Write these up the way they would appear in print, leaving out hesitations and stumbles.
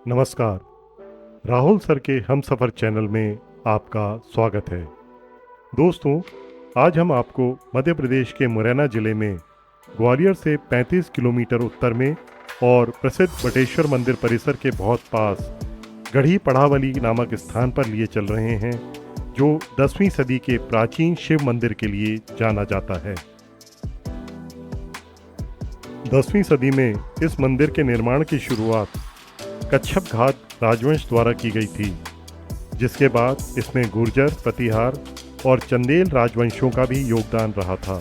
नमस्कार। राहुल सर के हम सफ़र चैनल में आपका स्वागत है। दोस्तों, आज हम आपको मध्य प्रदेश के मुरैना ज़िले में ग्वालियर से 35 किलोमीटर उत्तर में और प्रसिद्ध बटेश्वर मंदिर परिसर के बहुत पास गढ़ी पढ़ावली नामक स्थान पर लिए चल रहे हैं, जो 10वीं सदी के प्राचीन शिव मंदिर के लिए जाना जाता है। 10वीं सदी में इस मंदिर के निर्माण की शुरुआत कच्छप घाट राजवंश द्वारा की गई थी, जिसके बाद इसमें गुर्जर, प्रतिहार और चंदेल राजवंशों का भी योगदान रहा था।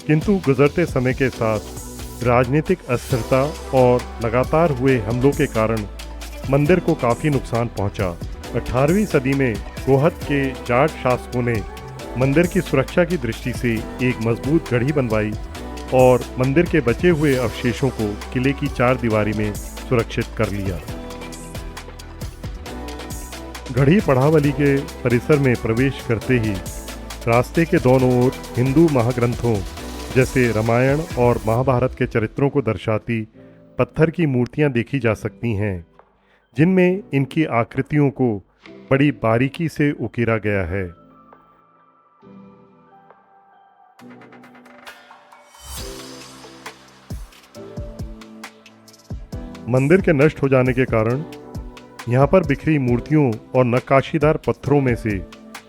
किंतु गुजरते समय के साथ राजनीतिक अस्थिरता और लगातार हुए हमलों के कारण मंदिर को काफ़ी नुकसान पहुंचा। 18वीं सदी में गोहद के जाट शासकों ने मंदिर की सुरक्षा की दृष्टि से एक मजबूत गढ़ी बनवाई और मंदिर के बचे हुए अवशेषों को किले की चार दीवारी में सुरक्षित कर लिया। गढ़ी पढ़ावली के परिसर में प्रवेश करते ही रास्ते के दोनों ओर हिंदू महाग्रंथों जैसे रामायण और महाभारत के चरित्रों को दर्शाती पत्थर की मूर्तियां देखी जा सकती हैं, जिनमें इनकी आकृतियों को बड़ी बारीकी से उकेरा गया है। मंदिर के नष्ट हो जाने के कारण यहाँ पर बिखरी मूर्तियों और नक्काशीदार पत्थरों में से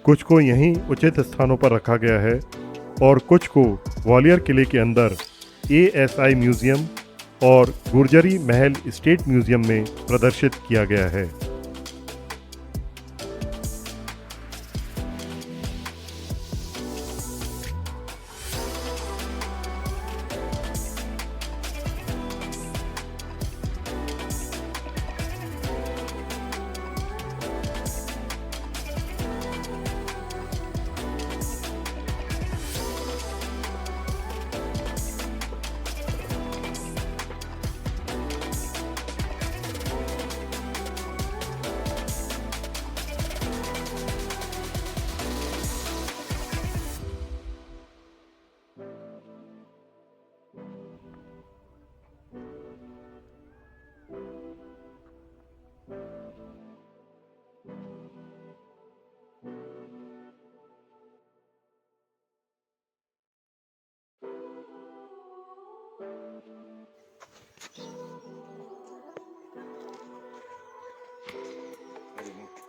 कुछ को यहीं उचित स्थानों पर रखा गया है और कुछ को ग्वालियर किले के अंदर ASI म्यूजियम और गुर्जरी महल स्टेट म्यूजियम में प्रदर्शित किया गया है।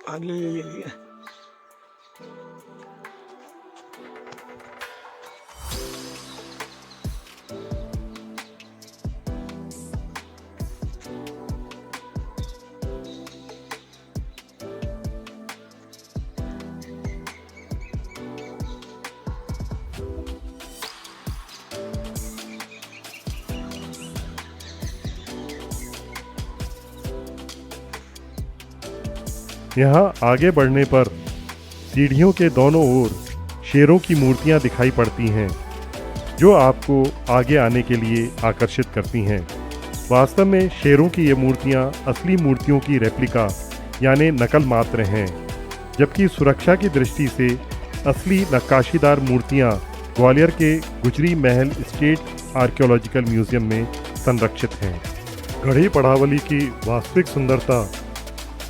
Hallelujah. यहाँ आगे बढ़ने पर सीढ़ियों के दोनों ओर शेरों की मूर्तियाँ दिखाई पड़ती हैं, जो आपको आगे आने के लिए आकर्षित करती हैं। वास्तव में शेरों की ये मूर्तियाँ असली मूर्तियों की रेप्लिका यानी नकल मात्र हैं, जबकि सुरक्षा की दृष्टि से असली नक्काशीदार मूर्तियाँ ग्वालियर के गुजरी महल स्टेट आर्कियोलॉजिकल म्यूजियम में संरक्षित हैं। गढ़ी पढ़ावली की वास्तविक सुंदरता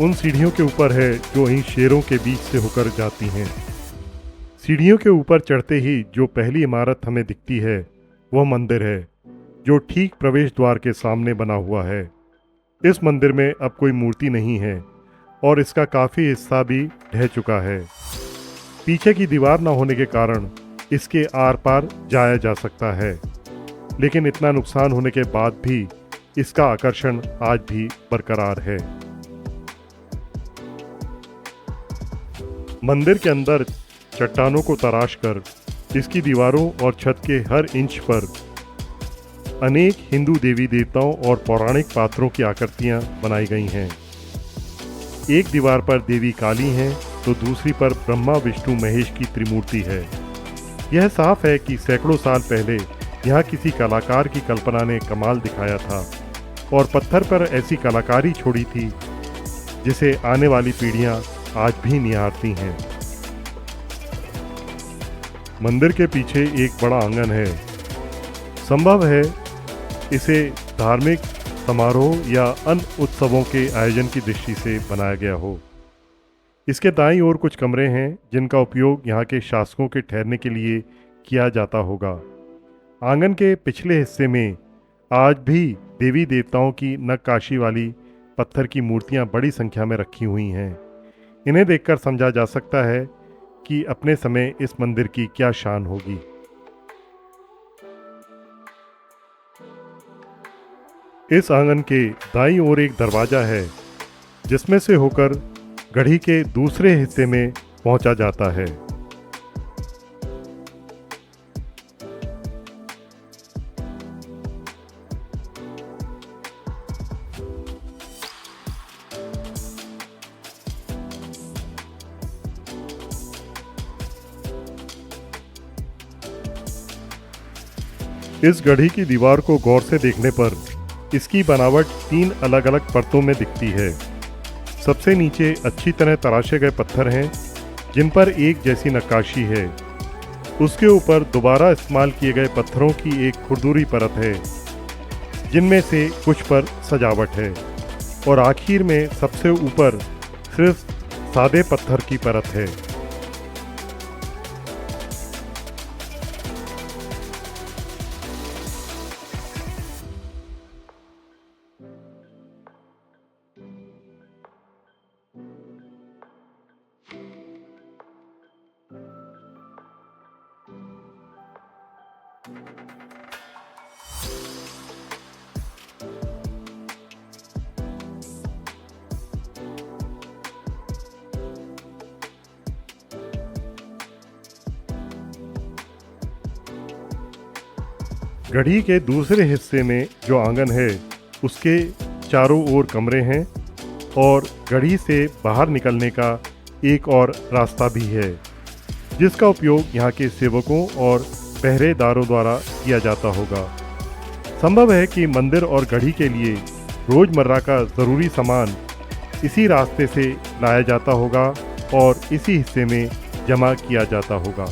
उन सीढ़ियों के ऊपर है जो इन शेरों के बीच से होकर जाती हैं। सीढ़ियों के ऊपर चढ़ते ही जो पहली इमारत हमें दिखती है वह मंदिर है, जो ठीक प्रवेश द्वार के सामने बना हुआ है। इस मंदिर में अब कोई मूर्ति नहीं है और इसका काफ़ी हिस्सा भी ढह चुका है। पीछे की दीवार न होने के कारण इसके आर पार जाया जा सकता है, लेकिन इतना नुकसान होने के बाद भी इसका आकर्षण आज भी बरकरार है। मंदिर के अंदर चट्टानों को तराशकर इसकी दीवारों और छत के हर इंच पर अनेक हिंदू देवी देवताओं और पौराणिक पात्रों की आकृतियां बनाई गई हैं। एक दीवार पर देवी काली हैं तो दूसरी पर ब्रह्मा विष्णु महेश की त्रिमूर्ति है। यह साफ है कि सैकड़ों साल पहले यहाँ किसी कलाकार की कल्पना ने कमाल दिखाया था और पत्थर पर ऐसी कलाकारी छोड़ी थी जिसे आने वाली पीढ़ियां आज भी निहारती हैं। मंदिर के पीछे एक बड़ा आंगन है। संभव है इसे धार्मिक समारोह या अन्य उत्सवों के आयोजन की दृष्टि से बनाया गया हो। इसके दाईं ओर कुछ कमरे हैं जिनका उपयोग यहाँ के शासकों के ठहरने के लिए किया जाता होगा। आंगन के पिछले हिस्से में आज भी देवी देवताओं की नक्काशी वाली पत्थर की मूर्तियां बड़ी संख्या में रखी हुई हैं। इन्हें देखकर समझा जा सकता है कि अपने समय इस मंदिर की क्या शान होगी। इस आंगन के दाईं ओर एक दरवाजा है जिसमें से होकर गढ़ी के दूसरे हिस्से में पहुंचा जाता है। इस गढ़ी की दीवार को गौर से देखने पर इसकी बनावट 3 अलग अलग परतों में दिखती है। सबसे नीचे अच्छी तरह तराशे गए पत्थर हैं जिन पर एक जैसी नक्काशी है। उसके ऊपर दोबारा इस्तेमाल किए गए पत्थरों की एक खुरदुरी परत है जिनमें से कुछ पर सजावट है, और आखिर में सबसे ऊपर सिर्फ सादे पत्थर की परत है। गढ़ी के दूसरे हिस्से में जो आंगन है उसके चारों ओर कमरे हैं और गढ़ी से बाहर निकलने का एक और रास्ता भी है जिसका उपयोग यहाँ के सेवकों और पहरेदारों द्वारा किया जाता होगा। संभव है कि मंदिर और गढ़ी के लिए रोज़मर्रा का ज़रूरी सामान इसी रास्ते से लाया जाता होगा और इसी हिस्से में जमा किया जाता होगा।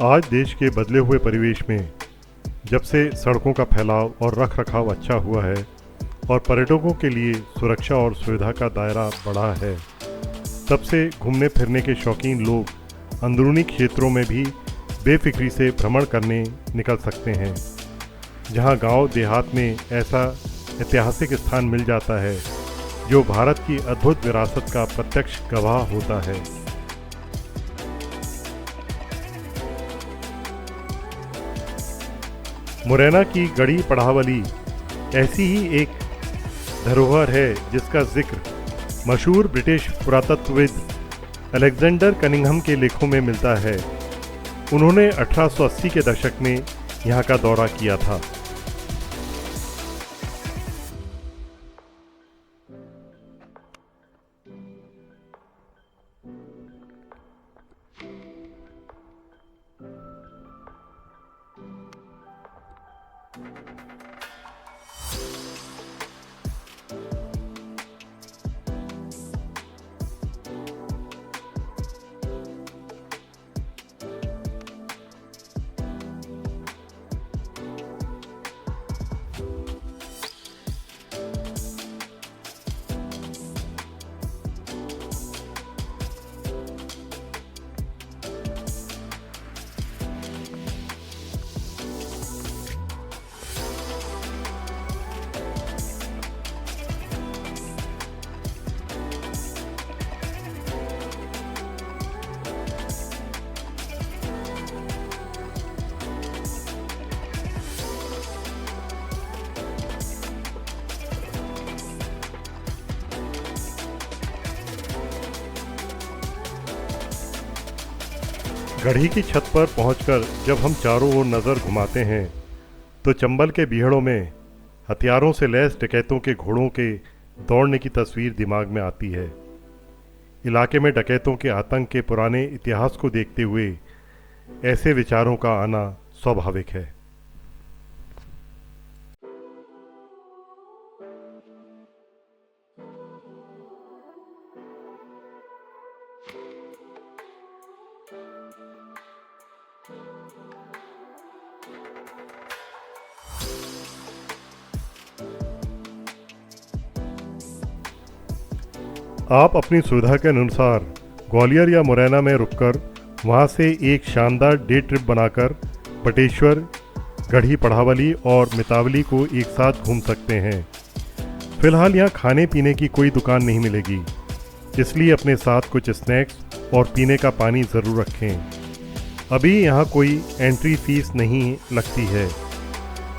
आज देश के बदले हुए परिवेश में जब से सड़कों का फैलाव और रख रखाव अच्छा हुआ है और पर्यटकों के लिए सुरक्षा और सुविधा का दायरा बढ़ा है, तब से घूमने फिरने के शौकीन लोग अंदरूनी क्षेत्रों में भी बेफिक्री से भ्रमण करने निकल सकते हैं, जहां गांव देहात में ऐसा ऐतिहासिक स्थान मिल जाता है जो भारत की अद्भुत विरासत का प्रत्यक्ष गवाह होता है। मुरैना की गढ़ी पढ़ावली ऐसी ही एक धरोहर है जिसका जिक्र मशहूर ब्रिटिश पुरातत्वविद अलेक्जेंडर कनिंघम के लेखों में मिलता है। उन्होंने 1880 के दशक में यहाँ का दौरा किया था। गढ़ी की छत पर पहुंचकर जब हम चारों ओर नज़र घुमाते हैं तो चंबल के बीहड़ों में हथियारों से लैस डकैतों के घोड़ों के दौड़ने की तस्वीर दिमाग में आती है। इलाके में डकैतों के आतंक के पुराने इतिहास को देखते हुए ऐसे विचारों का आना स्वाभाविक है। आप अपनी सुविधा के अनुसार ग्वालियर या मुरैना में रुककर वहां से एक शानदार डे ट्रिप बनाकर पटेश्वर, गढ़ी पढ़ावली और मितावली को एक साथ घूम सकते हैं। फिलहाल यहाँ खाने पीने की कोई दुकान नहीं मिलेगी, इसलिए अपने साथ कुछ स्नैक्स और पीने का पानी ज़रूर रखें। अभी यहाँ कोई एंट्री फीस नहीं लगती है।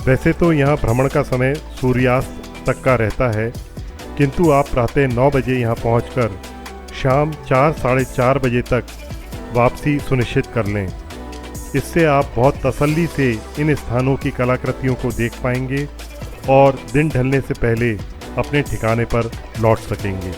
वैसे तो यहाँ भ्रमण का समय सूर्यास्त तक का रहता है, किंतु आप प्रातः 9 बजे यहाँ पहुँचकर शाम 4 साढ़े 4 बजे तक वापसी सुनिश्चित कर लें। इससे आप बहुत तसल्ली से इन स्थानों की कलाकृतियों को देख पाएंगे और दिन ढलने से पहले अपने ठिकाने पर लौट सकेंगे।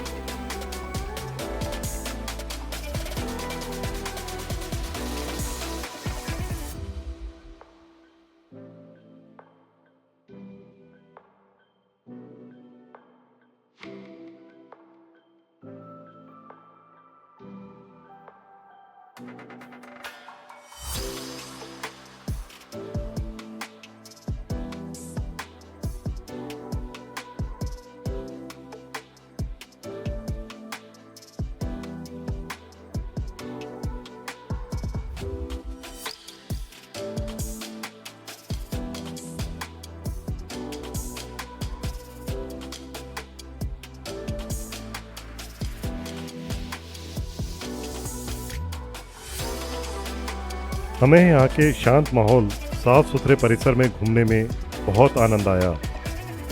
हमें यहाँ के शांत माहौल, साफ सुथरे परिसर में घूमने में बहुत आनंद आया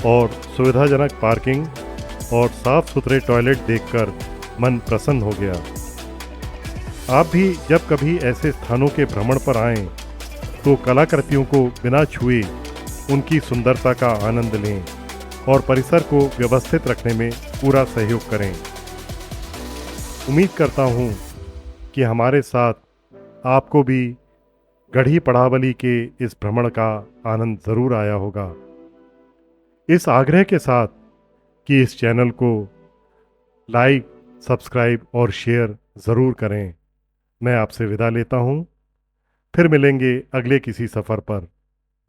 और सुविधाजनक पार्किंग और साफ सुथरे टॉयलेट देखकर मन प्रसन्न हो गया। आप भी जब कभी ऐसे स्थानों के भ्रमण पर आएं तो कलाकृतियों को बिना छुए उनकी सुंदरता का आनंद लें और परिसर को व्यवस्थित रखने में पूरा सहयोग करें। उम्मीद करता हूँ कि हमारे साथ आपको भी गढ़ी पढ़ावली के इस भ्रमण का आनंद ज़रूर आया होगा। इस आग्रह के साथ कि इस चैनल को लाइक, सब्सक्राइब और शेयर ज़रूर करें, मैं आपसे विदा लेता हूँ। फिर मिलेंगे अगले किसी सफ़र पर।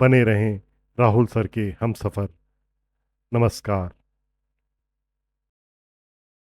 बने रहें राहुल सर के हम सफ़र। नमस्कार।